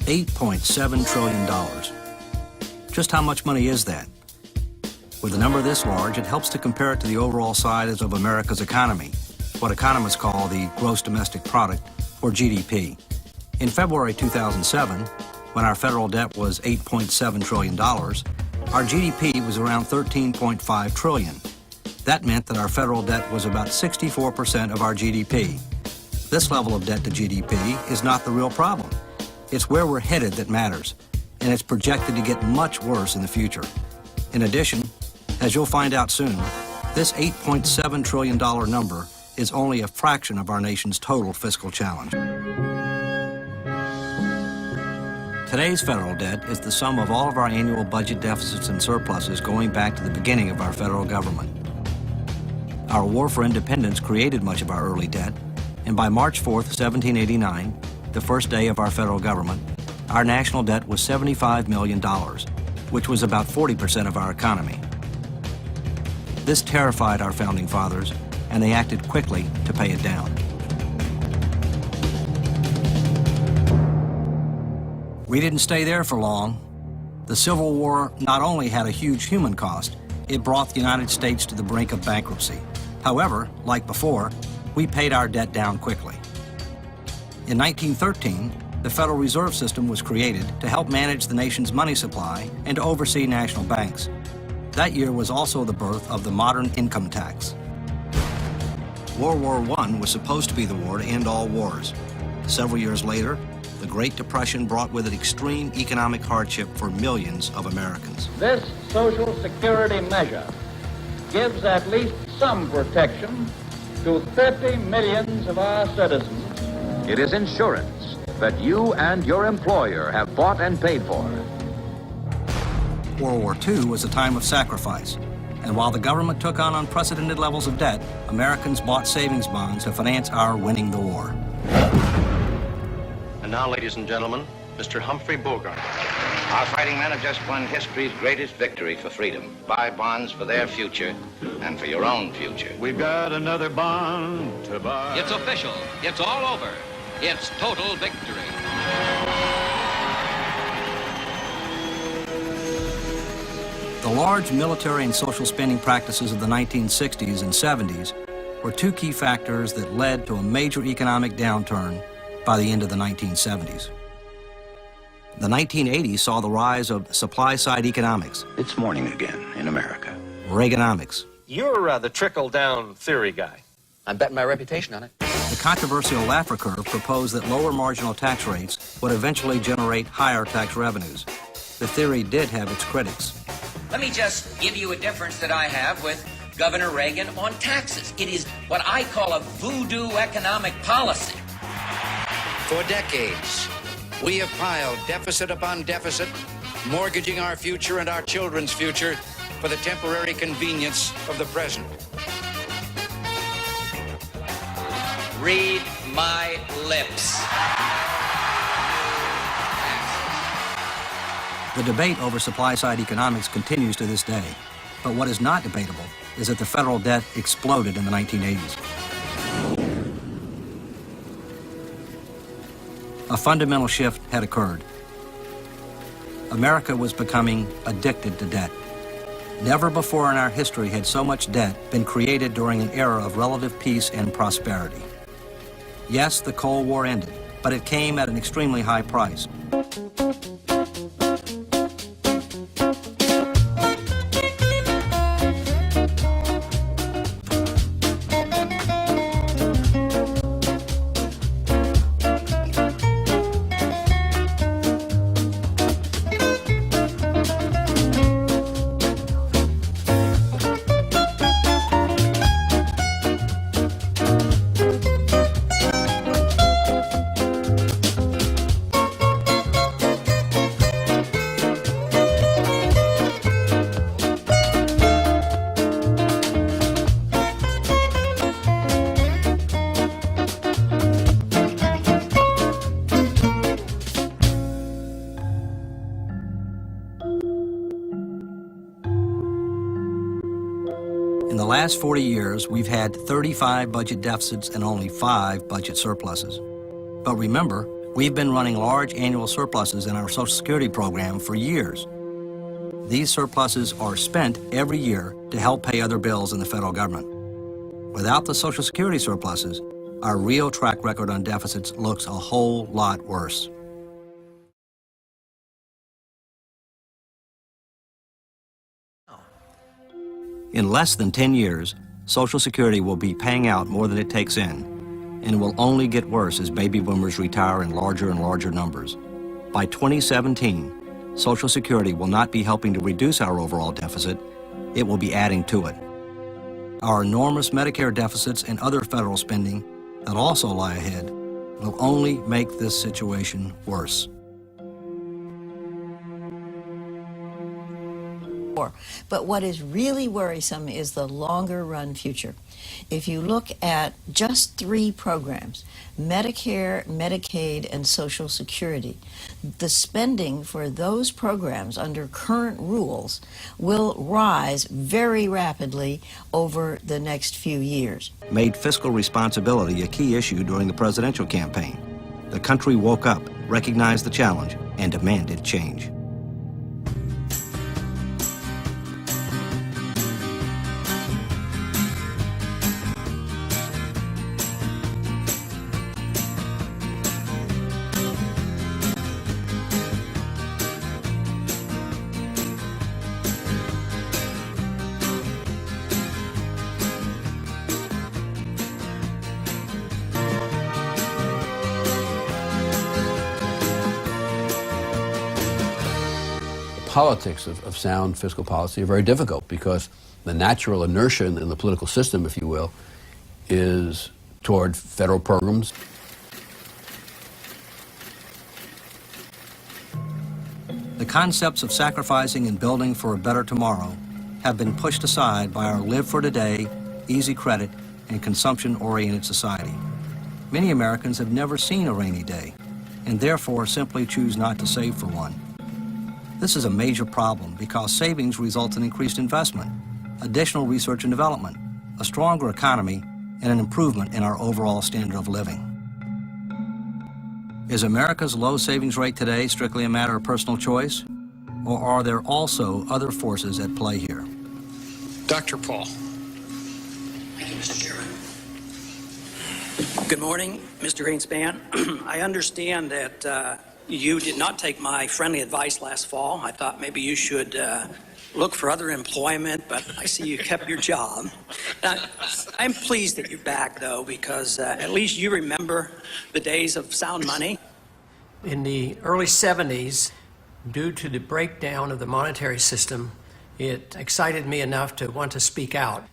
$8.7 trillion. Just how much money is that? With a number this large, it helps to compare it to the overall size of America's economy, what economists call the gross domestic product, or GDP. In February 2007, when our federal debt was $8.7 trillion, our GDP was around $13.5 trillion. That meant that our federal debt was about 64% of our GDP. This level of debt to GDP is not the real problem. It's where we're headed that matters, and it's projected to get much worse in the future. In addition, as you'll find out soon, this $8.7 trillion number is only a fraction of our nation's total fiscal challenge. Today's federal debt is the sum of all of our annual budget deficits and surpluses going back to the beginning of our federal government. Our war for independence created much of our early debt, and by March 4th, 1789, the first day of our federal government, our national debt was $75 million, which was about 40% of our economy. This terrified our founding fathers, and they acted quickly to pay it down. We didn't stay there for long. The Civil War not only had a huge human cost, it brought the United States to the brink of bankruptcy. However, like before, we paid our debt down quickly. In 1913, the Federal Reserve System was created to help manage the nation's money supply and to oversee national banks. That year was also the birth of the modern income tax. World War I was supposed to be the war to end all wars. Several years later, the Great Depression brought with it extreme economic hardship for millions of Americans. This Social Security measure gives at least some protection to 30 million of our citizens. It is insurance that you and your employer have bought and paid for. World War II was a time of sacrifice, and while the government took on unprecedented levels of debt, Americans bought savings bonds to finance our winning the war. And now, ladies and gentlemen, Mr. Humphrey Bogart. Our fighting men have just won history's greatest victory for freedom. Buy bonds for their future and for your own future. We've got another bond to buy. It's official. It's all over. It's total victory. The large military and social spending practices of the 1960s and 70s were two key factors that led to a major economic downturn by the end of the 1970s. The 1980s saw the rise of supply-side economics. It's morning again in America. Reaganomics. You're the trickle-down theory guy. I'm betting my reputation on it. The controversial Laffer curve proposed that lower marginal tax rates would eventually generate higher tax revenues. The theory did have its critics. Let me just give you a difference that I have with Governor Reagan on taxes. It is what I call a voodoo economic policy. For decades, we have piled deficit upon deficit, mortgaging our future and our children's future for the temporary convenience of the present. Read my lips. The debate over supply-side economics continues to this day. But what is not debatable is that the federal debt exploded in the 1980s. A fundamental shift had occurred. America was becoming addicted to debt. Never before in our history had so much debt been created during an era of relative peace and prosperity. Yes, the Cold War ended, but it came at an extremely high price. In the last 40 years, we've had 35 budget deficits and only 5 budget surpluses. But remember, We've been running large annual surpluses in our Social Security program for years. These surpluses are spent every year to help pay other bills in the federal government. Without the Social Security surpluses, our real track record on deficits looks a whole lot worse. In less than 10 years, Social Security will be paying out more than it takes in, and it will only get worse as baby boomers retire in larger and larger numbers. By 2017, Social Security will not be helping to reduce our overall deficit, it will be adding to it. Our enormous Medicare deficits and other federal spending that also lie ahead will only make this situation worse. But what is really worrisome is the longer run future. If you look at just 3 programs, Medicare, Medicaid, and Social Security, the spending for those programs under current rules will rise very rapidly over the next few years. Made fiscal responsibility a key issue during the presidential campaign. The country woke up, recognized the challenge, and demanded change. Politics of sound fiscal policy are very difficult because the natural inertia in the political system, if you will, is toward federal programs. The concepts of sacrificing and building for a better tomorrow have been pushed aside by our live for today, easy credit, and consumption-oriented society. Many Americans have never seen a rainy day and therefore simply choose not to save for one. This is a major problem because savings result in increased investment, additional research and development, a stronger economy, and an improvement in our overall standard of living. Is America's low savings rate today strictly a matter of personal choice? Or are there also other forces at play here? Dr. Paul. Thank you, Mr. Chairman. Good morning, Mr. Greenspan. I understand that you did not take my friendly advice last fall. I thought maybe you should look for other employment, but I see you kept your job. I'm pleased that you're back, though, because at least you remember the days of sound money. In the early 70s, due to the breakdown of the monetary system, it excited me enough to want to speak out.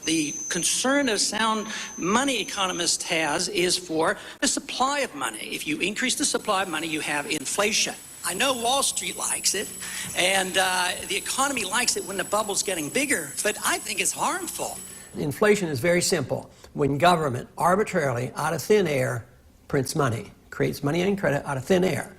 The concern a sound money economist has is for the supply of money. If you increase the supply of money, you have inflation. I know Wall Street likes it, and the economy likes it when the bubble's getting bigger, but I think it's harmful. Inflation is very simple. When government arbitrarily, out of thin air, prints money, creates money and credit out of thin air.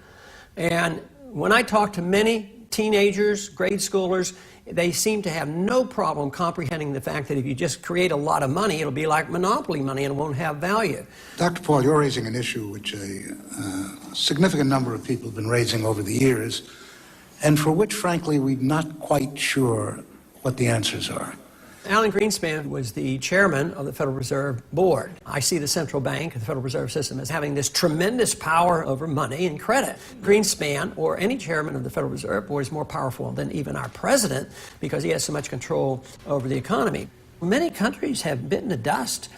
And when I talk to many teenagers, grade schoolers, they seem to have no problem comprehending the fact that if you just create a lot of money, it'll be like monopoly money and it won't have value. Dr. Paul, you're raising an issue which a significant number of people have been raising over the years, and for which, frankly, we're not quite sure what the answers are. Alan Greenspan was the chairman of the Federal Reserve Board. I see the central bank, the Federal Reserve System, as having this tremendous power over money and credit. Greenspan, or any chairman of the Federal Reserve Board, is more powerful than even our president because he has so much control over the economy. Many countries have bitten the dust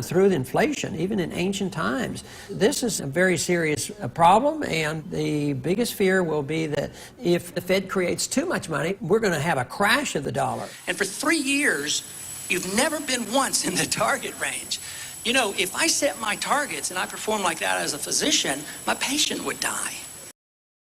through the inflation, even in ancient times. This is a very serious problem, and the biggest fear will be that if the Fed creates too much money, we're going to have a crash of the dollar. And for 3 years, you've never been once in the target range. You know, if I set my targets and I perform like that as a physician, my patient would die.